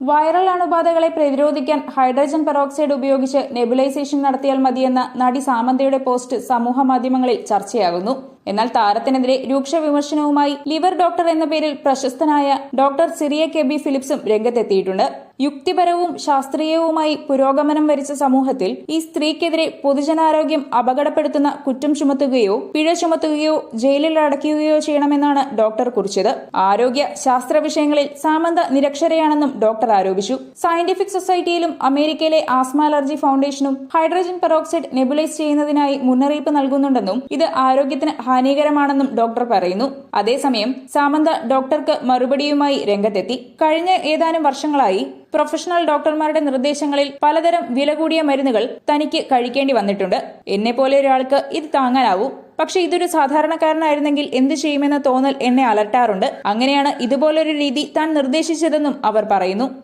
Viral അണുബാധകളെ പ്രതിരോധിക്കാൻ hydrogen peroxide ഉപയോഗിച്ച് nebulisation നടത്തിയാൽ മതിയെന്ന നടി സാമന്തയുടെ പോസ്റ്റ് സമൂഹമാധ്യമങ്ങളിൽ ചർച്ചയാകുന്നു. എന്നാൽ താരത്തിനെതിരെ രൂക്ഷ വിമർശനവുമായി ലിവർ ഡോക്ടർ എന്ന പേരിൽ പ്രശസ്തനായ ഡോക്ടർ സിറിയക് എബി ഫിലിപ്സും രംഗത്തെത്തിയിട്ടുണ്ട്. യുക്തിപരവും ശാസ്ത്രീയവുമായി പുരോഗമനം വരിച്ച സമൂഹത്തിൽ ഈ സ്ത്രീക്കെതിരെ പൊതുജനാരോഗ്യം അപകടപ്പെടുത്തുന്ന കുറ്റം ചുമത്തുകയോ പിഴ ചുമത്തുകയോ ജയിലിൽ അടയ്ക്കുകയോ ചെയ്യണമെന്നാണ് ഡോക്ടർ കുറിച്ചത്. ആരോഗ്യ ശാസ്ത്ര വിഷയങ്ങളിൽ സാമന്ത നിരക്ഷരയാണെന്നും ഡോക്ടർ ആരോപിച്ചു. സയന്റിഫിക് സൊസൈറ്റിയിലും അമേരിക്കയിലെ ആസ്മ അലർജി ഫൗണ്ടേഷനും ഹൈഡ്രജൻ പെറോക്സൈഡ് നെബുലൈസ് ചെയ്യുന്നതിനായി മുന്നറിയിപ്പ് നൽകുന്നുണ്ടെന്നും ഇത് ആരോഗ്യത്തിന് ഹാനികരമാണെന്നും ഡോക്ടർ പറയുന്നു. അതേസമയം സാമന്ത ഡോക്ടർക്ക് മറുപടിയുമായി രംഗത്തെത്തി. കഴിഞ്ഞ ഏതാനും വർഷങ്ങളായി പ്രൊഫഷണൽ ഡോക്ടർമാരുടെ നിർദ്ദേശങ്ങളിൽ പലതരം വില കൂടിയ മരുന്നുകൾ തനിക്ക് കഴിക്കേണ്ടി വന്നിട്ടുണ്ട്. എന്നെപ്പോലെ ഒരാൾക്ക് ഇത് താങ്ങാനാവും. പക്ഷെ ഇതൊരു സാധാരണക്കാരനായിരുന്നെങ്കിൽ എന്ത് ചെയ്യുമെന്ന തോന്നൽ എന്നെ അലട്ടാറുണ്ട്. അങ്ങനെയാണ് ഇതുപോലൊരു രീതി താൻ നിർദ്ദേശിച്ചതെന്നും അവർ പറയുന്നു.